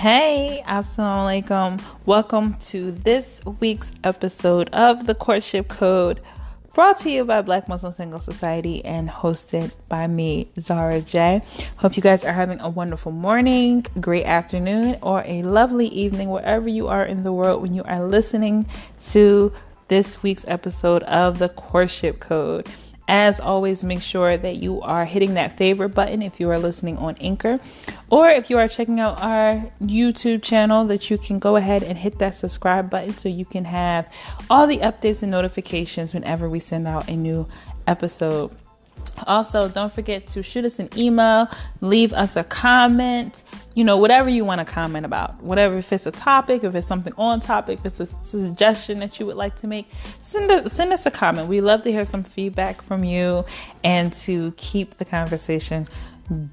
Hey, assalamu alaikum. Welcome to this week's episode of the Courtship Code, brought to you by Black Muslim Single Society and hosted by me, Zara J. Hope you guys are having a wonderful morning, great afternoon, or a lovely evening wherever you are in the world when you are listening to this week's episode of the Courtship Code. As always, make sure that you are hitting that favorite button if you are listening on Anchor, or if you are checking out our YouTube channel, that you can go ahead and hit that subscribe button so you can have all the updates and notifications whenever we send out a new episode. Also, don't forget to shoot us an email, leave us a comment, whatever you want to comment about, whatever, if it's a topic, if it's something on topic, if it's a suggestion that you would like to make, send us a comment. We love to hear some feedback from you and to keep the conversation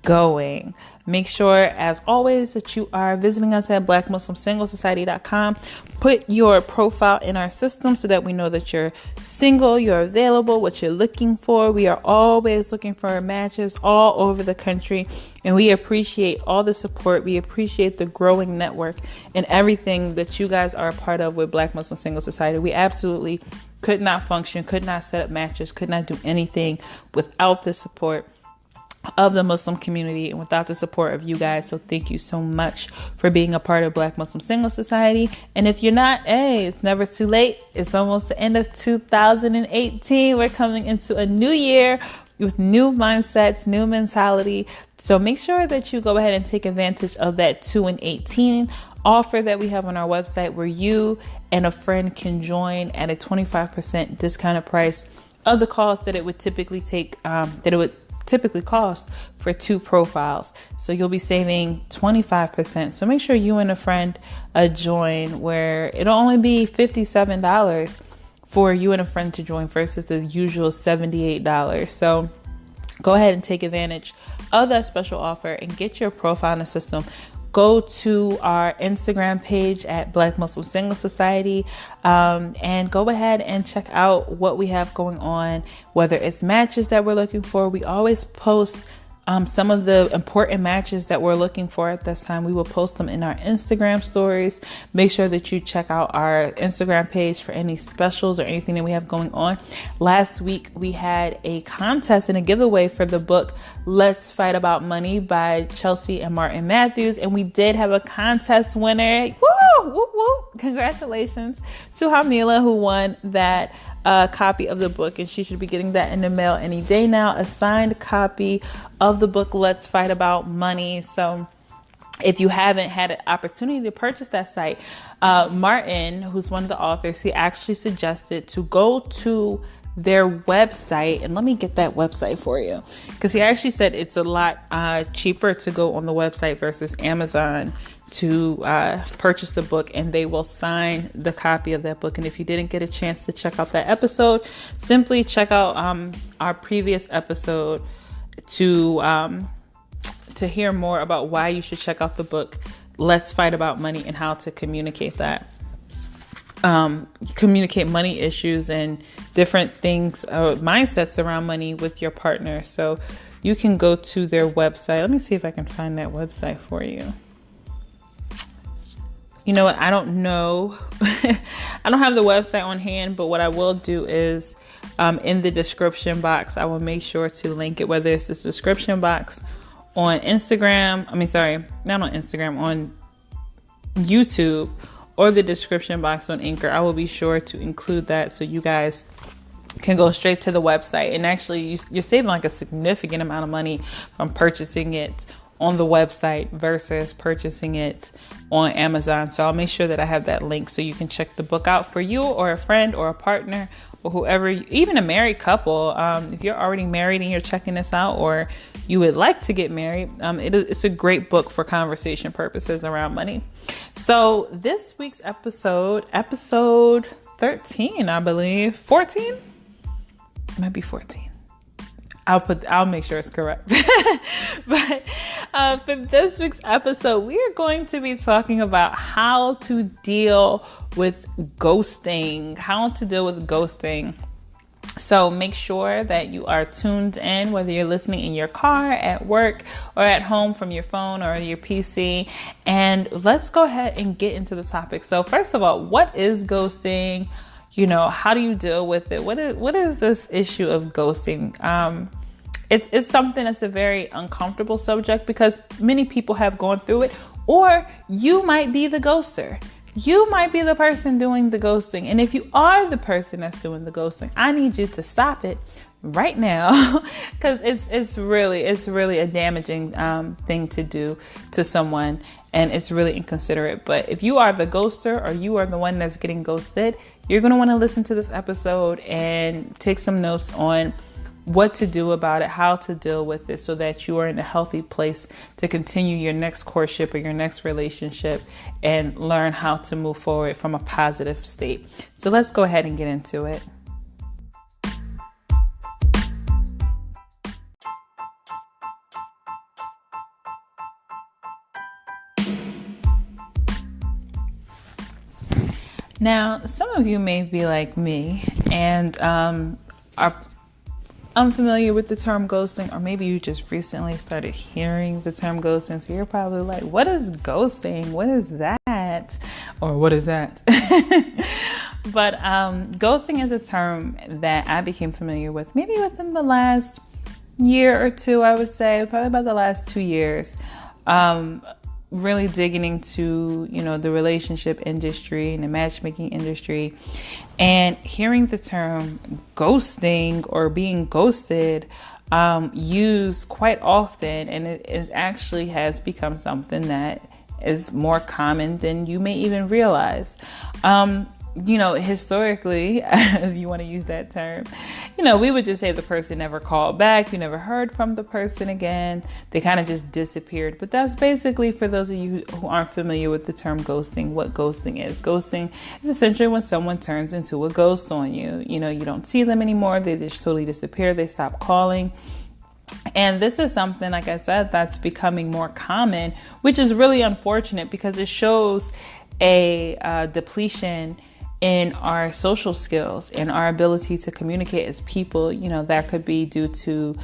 going. Make sure, as always, that you are visiting us at blackmuslimsinglesociety.com. Put your profile in our system so that we know that you're single, you're available, what you're looking for. We are always looking for matches all over the country, and we appreciate all the support. We appreciate the growing network and everything that you guys are a part of with Black Muslim Single Society. We absolutely could not function, could not set up matches, could not do anything without the support of the Muslim community and without the support of you guys. So thank you so much for being a part of Black Muslim Single Society. And if you're not, it's never too late. It's almost the end of 2018. We're coming into a new year with new mindsets, new mentality. So make sure that you go ahead and take advantage of that 2 and 18 offer that we have on our website, where you and a friend can join at a 25% discounted price of the cost that it would typically typically cost for 2 profiles. So you'll be saving 25%. So make sure you and a friend join, where it'll only be $57 for you and a friend to join versus the usual $78. So go ahead and take advantage of that special offer and get your profile in the system. Go to our Instagram page at Black Muslim Single Society and go ahead and check out what we have going on, whether it's matches that we're looking for. We always post some of the important matches that we're looking for at this time. We will post them in our Instagram stories. Make sure that you check out our Instagram page for any specials or anything that we have going on. Last week, we had a contest and a giveaway for the book Let's Fight About Money by Chelsea and Martin Matthews. And we did have a contest winner. Woo! Woo! Woo! Congratulations to Hamila, who won that copy of the book, and she should be getting that in the mail any day now. A signed copy of the book Let's Fight About Money. So if you haven't had an opportunity to purchase that site, Martin, who's one of the authors, he actually suggested to go to their website, and let me get that website for you, because he actually said it's a lot cheaper to go on the website versus Amazon to purchase the book, and they will sign the copy of that book. And if you didn't get a chance to check out that episode, simply check out our previous episode to hear more about why you should check out the book Let's Fight About Money and how to communicate that. Communicate money issues and different things, mindsets around money with your partner. So you can go to their website. Let me see if I can find that website for you. You know what? I don't know. I don't have the website on hand, but what I will do is in the description box, I will make sure to link it, whether it's the description box on Instagram. Not on Instagram, on YouTube, or the description box on Anchor. I will be sure to include that so you guys can go straight to the website. And actually, you're saving like a significant amount of money from purchasing it on the website versus purchasing it on Amazon. So I'll make sure that I have that link so you can check the book out for you or a friend or a partner or whoever, even a married couple. If you're already married and you're checking this out, or you would like to get married, it's a great book for conversation purposes around money. So this week's episode 13, I believe, 14, it might be 14. I'll make sure it's correct. But for this week's episode, we are going to be talking about how to deal with ghosting. So make sure that you are tuned in, whether you're listening in your car, at work, or at home from your phone or your PC. And let's go ahead and get into the topic. So first of all, what is ghosting? How do you deal with it? What is this issue of ghosting? It's something that's a very uncomfortable subject because many people have gone through it, or you might be the ghoster. You might be the person doing the ghosting. And if you are the person that's doing the ghosting, I need you to stop it right now because it's really a damaging thing to do to someone, and it's really inconsiderate. But if you are the ghoster or you are the one that's getting ghosted, you're going to want to listen to this episode and take some notes on what to do about it, how to deal with it, so that you are in a healthy place to continue your next courtship or your next relationship and learn how to move forward from a positive state. So let's go ahead and get into it. Now, some of you may be like me and are unfamiliar with the term ghosting, or maybe you just recently started hearing the term ghosting. So you're probably like, what is ghosting? What is that? Or what is that? But ghosting is a term that I became familiar with maybe within the last year or two, I would say, probably about the last 2 years. Really digging into, the relationship industry and the matchmaking industry, and hearing the term ghosting or being ghosted used quite often. And it actually has become something that is more common than you may even realize. Historically, if you want to use that term, we would just say the person never called back. You never heard from the person again. They kind of just disappeared. But that's basically, for those of you who aren't familiar with the term ghosting, what ghosting is. Ghosting is essentially when someone turns into a ghost on you. You don't see them anymore. They just totally disappear. They stop calling. And this is something, like I said, that's becoming more common, which is really unfortunate because it shows a depletion in our social skills and our ability to communicate as people. That could be due to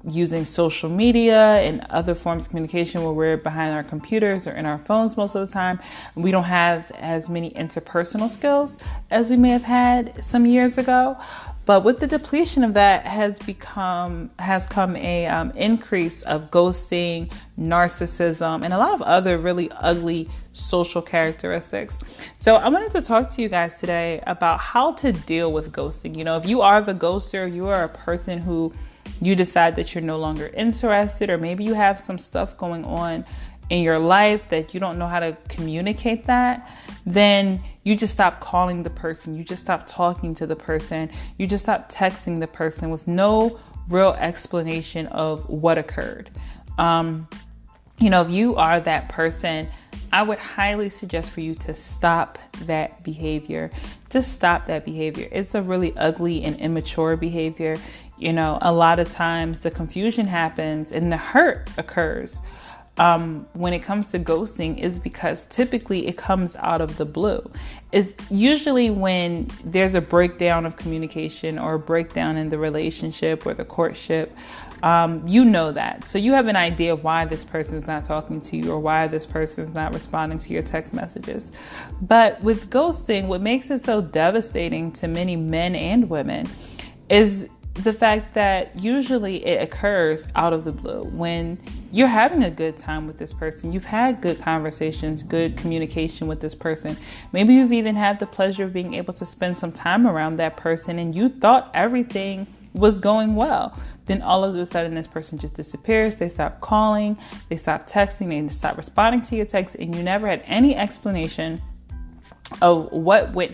using social media and other forms of communication where we're behind our computers or in our phones most of the time. We don't have as many interpersonal skills as we may have had some years ago. But with the depletion of that has come a increase of ghosting, narcissism, and a lot of other really ugly social characteristics. So I wanted to talk to you guys today about how to deal with ghosting. If you are the ghoster, you are a person who you decide that you're no longer interested, or maybe you have some stuff going on in your life that you don't know how to communicate that, then you just stop calling the person. You just stop talking to the person. You just stop texting the person with no real explanation of what occurred. If you are that person, I would highly suggest for you to stop that behavior. Just stop that behavior. It's a really ugly and immature behavior. A lot of times the confusion happens and the hurt occurs when it comes to ghosting, is because typically it comes out of the blue. It's usually when there's a breakdown of communication or a breakdown in the relationship or the courtship. That. So you have an idea of why this person is not talking to you or why this person is not responding to your text messages. But with ghosting, what makes it so devastating to many men and women is the fact that usually it occurs out of the blue when you're having a good time with this person. You've had good conversations, good communication with this person. Maybe you've even had the pleasure of being able to spend some time around that person and you thought everything was going well. Then all of a sudden this person just disappears. They stop calling, they stop texting, they stop responding to your texts, and you never had any explanation of what went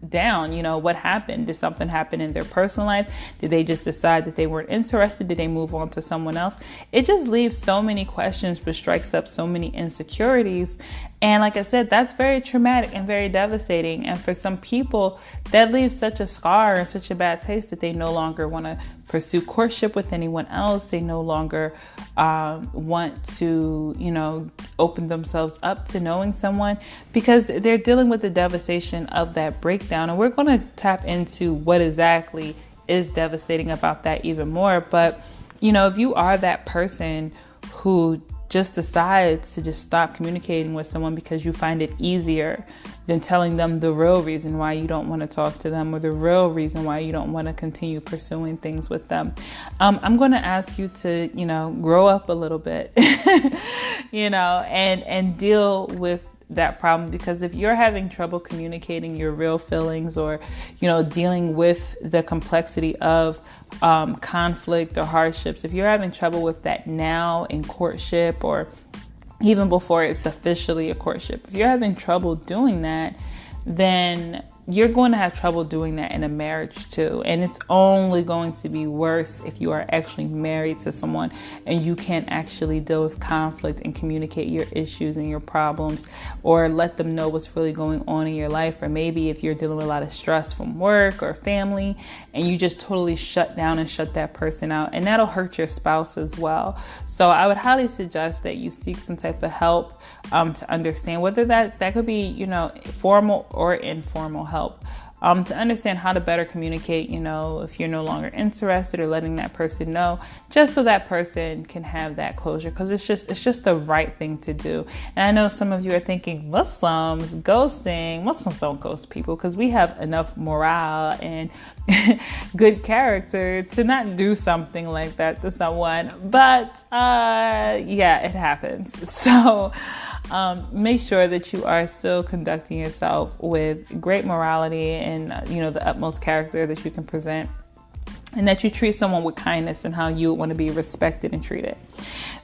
down, what happened. Did something happen in their personal life? Did they just decide that they weren't interested? Did they move on to someone else? It just leaves so many questions, but strikes up so many insecurities. And like I said, that's very traumatic and very devastating. And for some people, that leaves such a scar and such a bad taste that they no longer want to pursue courtship with anyone else. They no longer want to, open themselves up to knowing someone because they're dealing with the devastation of that breakdown. And we're going to tap into what exactly is devastating about that even more. But, if you are that person who just decides to just stop communicating with someone because you find it easier than telling them the real reason why you don't want to talk to them or the real reason why you don't want to continue pursuing things with them. I'm going to ask you to, grow up a little bit, and deal with that problem, because if you're having trouble communicating your real feelings or, dealing with the complexity of conflict or hardships, if you're having trouble with that now in courtship or even before it's officially a courtship, if you're having trouble doing that, then you're going to have trouble doing that in a marriage too. And it's only going to be worse if you are actually married to someone and you can't actually deal with conflict and communicate your issues and your problems or let them know what's really going on in your life. Or maybe if you're dealing with a lot of stress from work or family and you just totally shut down and shut that person out, and that'll hurt your spouse as well. So I would highly suggest that you seek some type of help to understand whether that could be, formal or informal help, to understand how to better communicate, if you're no longer interested, or letting that person know, just so that person can have that closure, because it's just the right thing to do. And I know some of you are thinking, Muslims don't ghost people, because we have enough morale and good character to not do something like that to someone. But it happens. So make sure that you are still conducting yourself with great morality and the utmost character that you can present, and that you treat someone with kindness and how you would want to be respected and treated.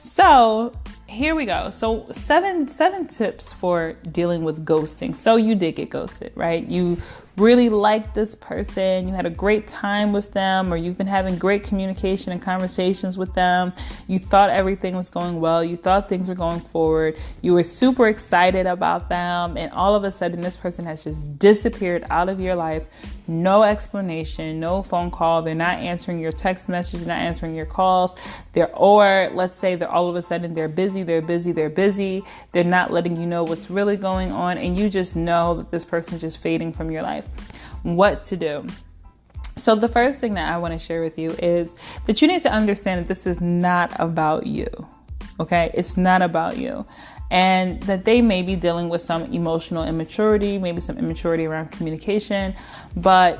So here we go. So seven tips for dealing with ghosting. So you did get ghosted, right? You really liked this person, you had a great time with them, or you've been having great communication and conversations with them. You thought everything was going well. You thought things were going forward. You were super excited about them. And all of a sudden, this person has just disappeared out of your life. No explanation, no phone call. They're not answering your text message, not answering your calls. Let's say they're all of a sudden they're busy. They're not letting you know what's really going on. And you just know that this person's just fading from your life. What to do? So the first thing that I want to share with you is that you need to understand that this is not about you. Okay? It's not about you. And that they may be dealing with some emotional immaturity, maybe some immaturity around communication, but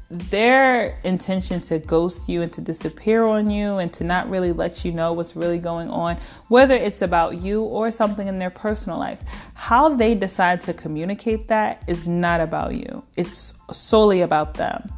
their intention to ghost you and to disappear on you and to not really let you know what's really going on, whether it's about you or something in their personal life, how they decide to communicate that is not about you. It's solely about them.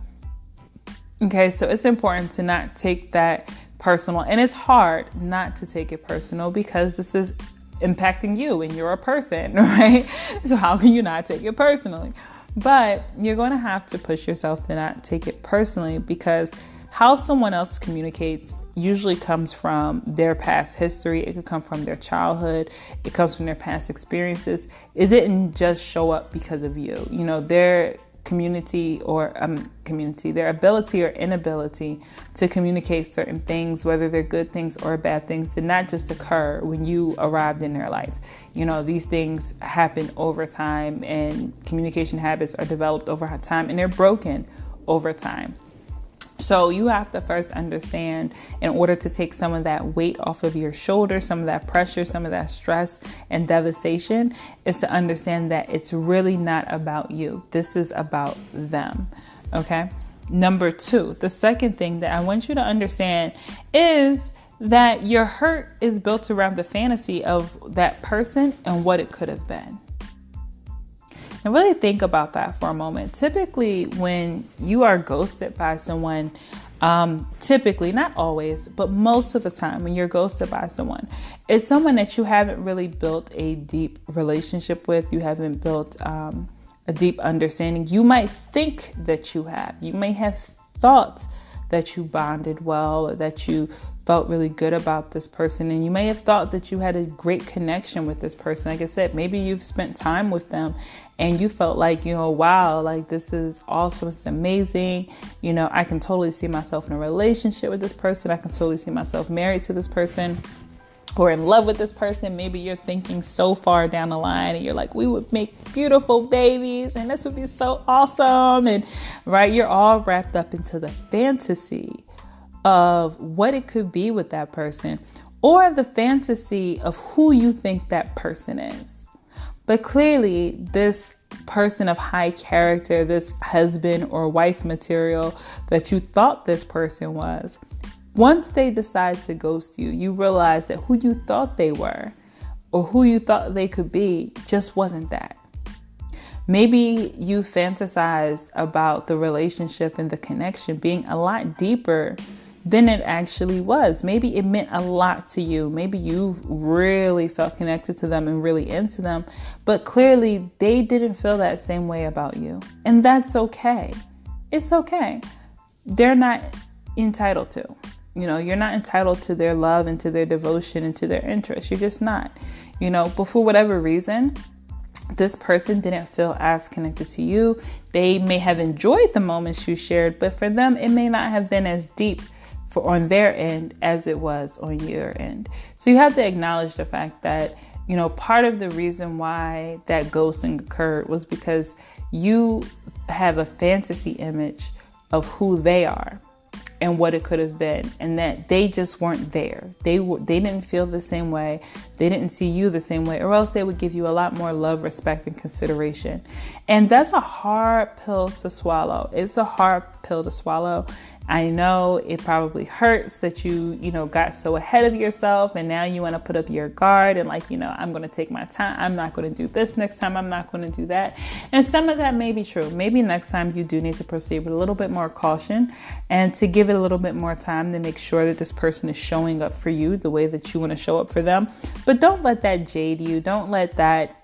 Okay, so it's important to not take that personal. And it's hard not to take it personal because this is impacting you and you're a person, right? So how can you not take it personally? But you're going to have to push yourself to not take it personally, because how someone else communicates usually comes from their past history. It could come from their childhood. It comes from their past experiences. It didn't just show up because of you. Their their ability or inability to communicate certain things, whether they're good things or bad things, did not just occur when you arrived in their life. These things happen over time, and communication habits are developed over time, and they're broken over time. So you have to first understand, in order to take some of that weight off of your shoulders, some of that pressure, some of that stress and devastation, is to understand that it's really not about you. This is about them. Okay. Number 2, the second thing that I want you to understand is that your hurt is built around the fantasy of that person and what it could have been. And really think about that for a moment. Typically, when you are ghosted by someone, typically, not always, but most of the time when you're ghosted by someone, it's someone that you haven't really built a deep relationship with. You haven't built a deep understanding. You might think that you have. You may have thought that you bonded well, or that you felt really good about this person, and you may have thought that you had a great connection with this person. Like I said, maybe you've spent time with them and you felt like, wow, like this is awesome, it's amazing. I can totally see myself in a relationship with this person. I can totally see myself married to this person or in love with this person. Maybe you're thinking so far down the line and you're like, we would make beautiful babies and this would be so awesome. And right, you're all wrapped up into the fantasy of what it could be with that person, or the fantasy of who you think that person is. But clearly, this person of high character, this husband or wife material that you thought this person was, once they decide to ghost you, you realize that who you thought they were or who you thought they could be just wasn't that. Maybe you fantasized about the relationship and the connection being a lot deeper than it actually was. Maybe it meant a lot to you. Maybe you really felt connected to them and really into them, but clearly they didn't feel that same way about you. And that's okay. It's okay. They're not entitled to. You're not entitled to their love and to their devotion and to their interest. You're just not. But for whatever reason, this person didn't feel as connected to you. They may have enjoyed the moments you shared, but for them, it may not have been as deep on their end as it was on your end. So you have to acknowledge the fact that, part of the reason why that ghosting occurred was because you have a fantasy image of who they are and what it could have been, and that they just weren't there. They didn't feel the same way. They didn't see you the same way, or else they would give you a lot more love, respect, and consideration. And that's a hard pill to swallow. It's a hard pill to swallow. I know it probably hurts that you got so ahead of yourself and now you want to put up your guard and I'm going to take my time. I'm not going to do this next time. I'm not going to do that. And some of that may be true. Maybe next time you do need to proceed with a little bit more caution and to give it a little bit more time to make sure that this person is showing up for you the way that you want to show up for them. But don't let that jade you. Don't let that,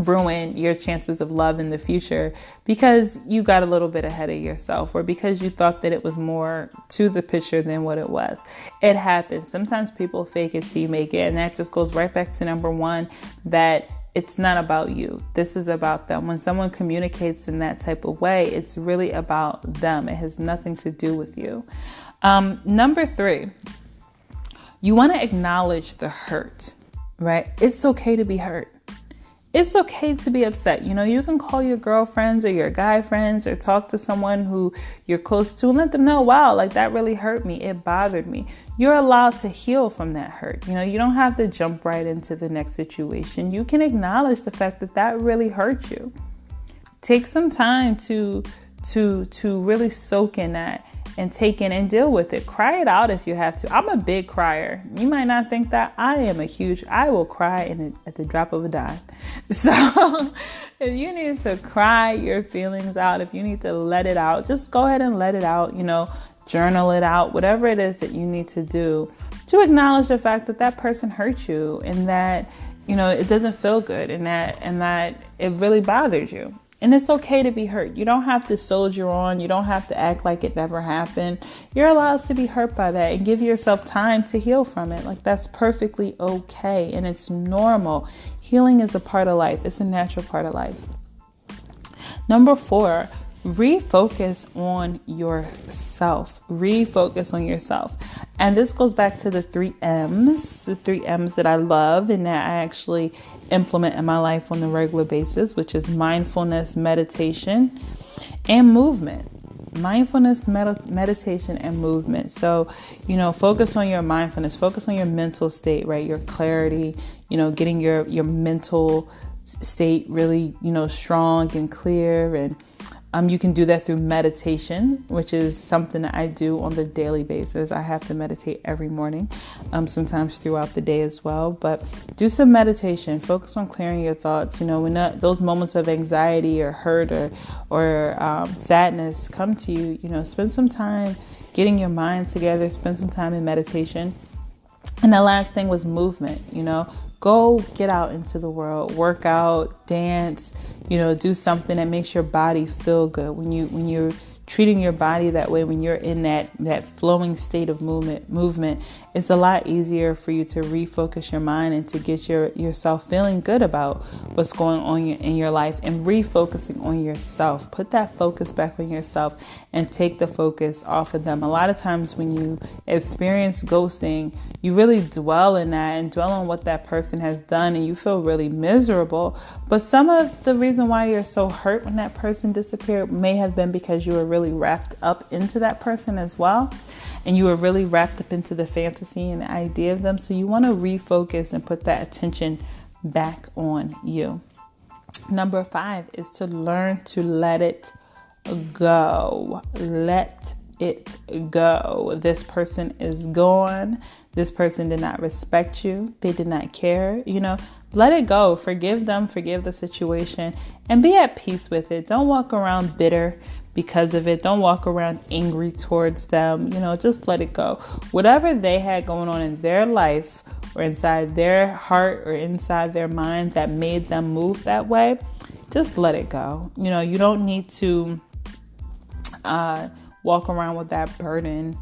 ruin your chances of love in the future because you got a little bit ahead of yourself or because you thought that it was more to the picture than what it was. It happens. Sometimes people fake it till you make it. And that just goes right back to number one, that it's not about you. This is about them. When someone communicates in that type of way, it's really about them. It has nothing to do with you. Number three, you want to acknowledge the hurt, right? It's okay to be hurt. It's okay to be upset. You can call your girlfriends or your guy friends or talk to someone who you're close to and let them know, wow, like that really hurt me. It bothered me. You're allowed to heal from that hurt. You don't have to jump right into the next situation. You can acknowledge the fact that that really hurt you. Take some time to really soak in that and take in and deal with it. Cry it out if you have to. I'm a big crier. You might not think that. I will cry at the drop of a dime. So if you need to cry your feelings out, if you need to let it out, just go ahead and let it out, journal it out, whatever it is that you need to do to acknowledge the fact that that person hurt you and that, it doesn't feel good and that it really bothered you. And it's okay to be hurt. You don't have to soldier on. You don't have to act like it never happened. You're allowed to be hurt by that and give yourself time to heal from it. Like that's perfectly okay. And it's normal. Healing is a part of life. It's a natural part of life. Number 4, refocus on yourself. Refocus on yourself. And this goes back to the 3 M's that I love and that I actually implement in my life on a regular basis, which is mindfulness, meditation, and movement. Mindfulness, meditation, and movement. So, focus on your mindfulness, focus on your mental state, right? Your clarity, getting your mental state really, strong and clear. And you can do that through meditation, which is something that I do on the daily basis. I have to meditate every morning, sometimes throughout the day as well. But do some meditation. Focus on clearing your thoughts. When those moments of anxiety or hurt or sadness come to you, spend some time getting your mind together. Spend some time in meditation. And the last thing was movement. Go get out into the world, work out, dance, do something that makes your body feel good. When you're treating your body that way, when you're in that flowing state of movement, it's a lot easier for you to refocus your mind and to get yourself feeling good about what's going on in your life and refocusing on yourself. Put that focus back on yourself and take the focus off of them. A lot of times when you experience ghosting, you really dwell in that and dwell on what that person has done, and you feel really miserable. But some of the reason why you're so hurt when that person disappeared may have been because you were really wrapped up into that person as well. And you were really wrapped up into the fantasy and the idea of them. So you want to refocus and put that attention back on you. Number 5 is to learn to let it go. Let it go. This person is gone. This person did not respect you. They did not care. Let it go. Forgive them. Forgive the situation and be at peace with it. Don't walk around bitter because of it. Don't walk around angry towards them. Just let it go. Whatever they had going on in their life or inside their heart or inside their mind that made them move that way, just let it go. You don't need to walk around with that burden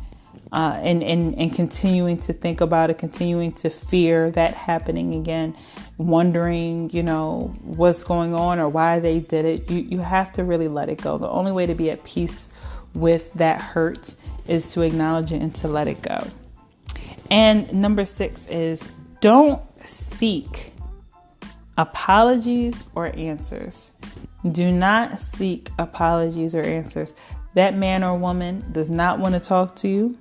and continuing to think about it, continuing to fear that happening again, wondering, what's going on or why they did it. You have to really let it go. The only way to be at peace with that hurt is to acknowledge it and to let it go. And number 6 is don't seek apologies or answers. Do not seek apologies or answers. That man or woman does not want to talk to you.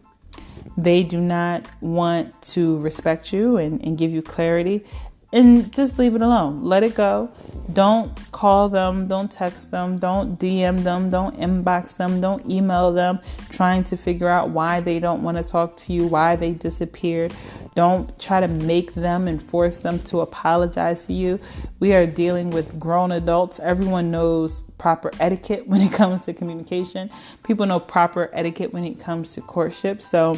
They do not want to respect you and give you clarity. And just leave it alone. Let it go. Don't call them. Don't text them. Don't DM them. Don't inbox them. Don't email them trying to figure out why they don't want to talk to you, why they disappeared. Don't try to make them and force them to apologize to you. We are dealing with grown adults. Everyone knows proper etiquette when it comes to communication. People know proper etiquette when it comes to courtship. So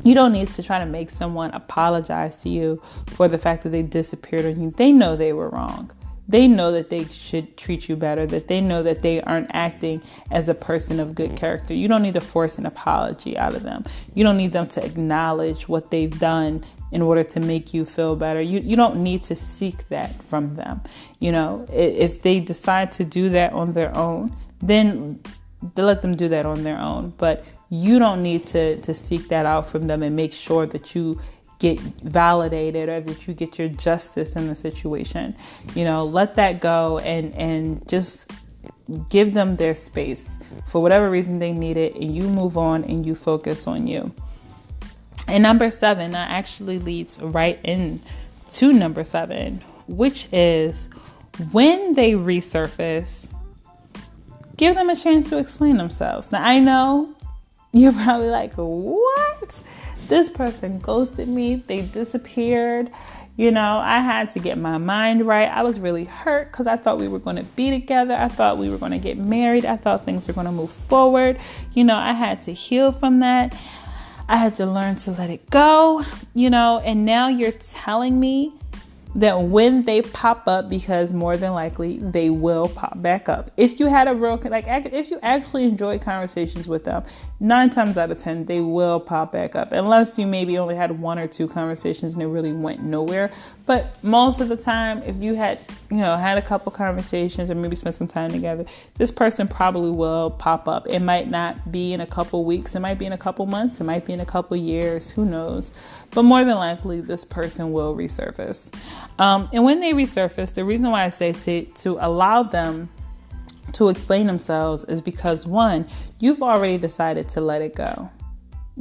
you don't need to try to make someone apologize to you for the fact that they disappeared on you. They know they were wrong. They know that they should treat you better, that they know that they aren't acting as a person of good character. You don't need to force an apology out of them. You don't need them to acknowledge what they've done in order to make you feel better. You don't need to seek that from them. If they decide to do that on their own, then let them do that on their own. But you don't need to seek that out from them and make sure that you get validated or that you get your justice in the situation. Let that go and just give them their space for whatever reason they need it, and you move on and you focus on you. And number 7, that actually leads right into number 7, which is when they resurface, give them a chance to explain themselves. Now, I know you're probably like, what? This person ghosted me. They disappeared. I had to get my mind right. I was really hurt because I thought we were going to be together. I thought we were going to get married. I thought things were going to move forward. I had to heal from that. I had to learn to let it go, and now you're telling me that when they pop up, because more than likely they will pop back up. If you had if you actually enjoyed conversations with them, 9 times out of 10, they will pop back up, unless you maybe only had 1 or 2 conversations and it really went nowhere. But most of the time, if you had a couple conversations or maybe spent some time together, this person probably will pop up. It might not be in a couple weeks. It might be in a couple months. It might be in a couple years. Who knows? But more than likely, this person will resurface. And when they resurface, the reason why I say to allow them to explain themselves is because, 1, you've already decided to let it go.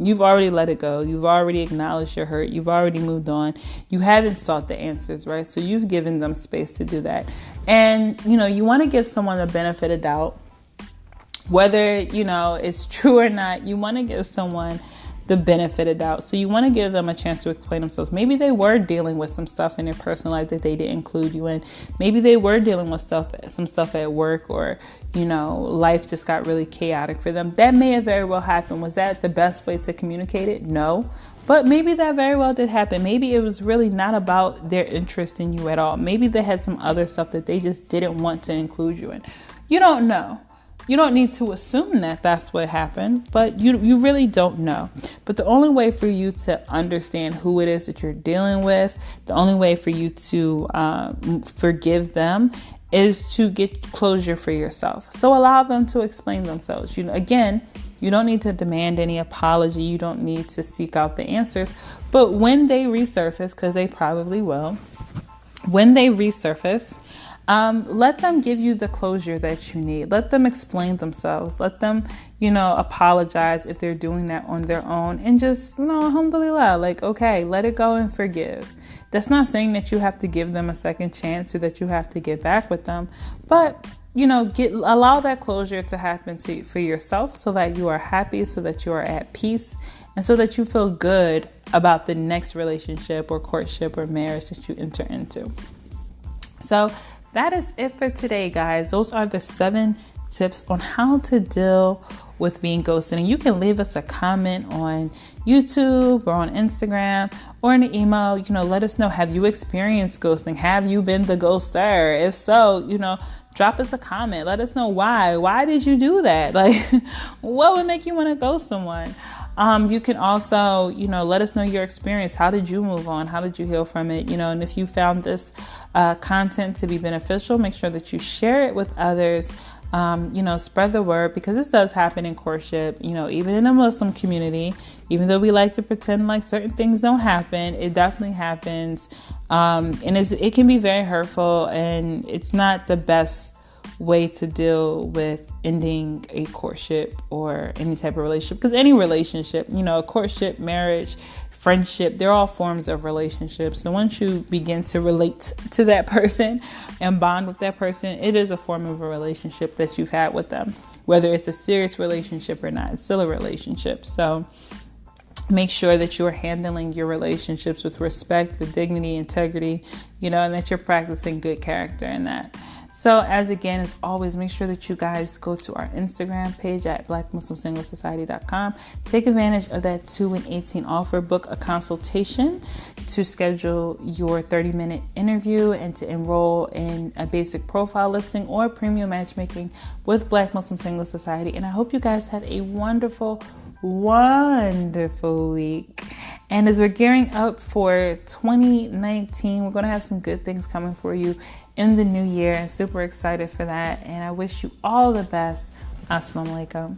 You've already let it go. You've already acknowledged your hurt. You've already moved on. You haven't sought the answers, right? So you've given them space to do that. And, you want to give someone the benefit of doubt. Whether, it's true or not, you want to give someone the benefit of doubt. So you want to give them a chance to explain themselves. Maybe they were dealing with some stuff in their personal life that they didn't include you in. Maybe they were dealing with some stuff at work, or, life just got really chaotic for them. That may have very well happened. Was that the best way to communicate it? No. But maybe that very well did happen. Maybe it was really not about their interest in you at all. Maybe they had some other stuff that they just didn't want to include you in. You don't know. You don't need to assume that that's what happened, but you really don't know. But the only way for you to understand who it is that you're dealing with, the only way for you to forgive them is to get closure for yourself. So allow them to explain themselves. Again, you don't need to demand any apology. You don't need to seek out the answers. But when they resurface, because they probably will, when they resurface, let them give you the closure that you need. Let them explain themselves. Let them, apologize if they're doing that on their own. And just, alhamdulillah, okay, let it go and forgive. That's not saying that you have to give them a second chance or that you have to get back with them. But, allow that closure to happen for yourself so that you are happy, so that you are at peace, and so that you feel good about the next relationship or courtship or marriage that you enter into. So that is it for today, guys. Those are the 7 tips on how to deal with being ghosted. And you can leave us a comment on YouTube or on Instagram or in an email. Let us know, have you experienced ghosting? Have you been the ghoster? If so, drop us a comment. Let us know why. Why did you do that? What would make you want to ghost someone? You can also, let us know your experience. How did you move on? How did you heal from it? And if you found this content to be beneficial, make sure that you share it with others. Spread the word, because this does happen in courtship, even in the Muslim community. Even though we like to pretend like certain things don't happen, it definitely happens. And it can be very hurtful, and it's not the best way to deal with ending a courtship or any type of relationship. Because any relationship, courtship, marriage, friendship, they're all forms of relationships. So once you begin to relate to that person and bond with that person, it is a form of a relationship that you've had with them, whether it's a serious relationship or not. It's still a relationship. So make sure that you're handling your relationships with respect, with dignity, integrity, and that you're practicing good character in that. So as always, make sure that you guys go to our Instagram page at blackmuslimsinglesociety.com. Take advantage of that 2 and 18 offer. Book a consultation to schedule your 30-minute interview and to enroll in a basic profile listing or premium matchmaking with Black Muslim Single Society. And I hope you guys have a wonderful week. And as we're gearing up for 2019, we're going to have some good things coming for you in the new year. I'm super excited for that, and I wish you all the best. Assalamu alaikum.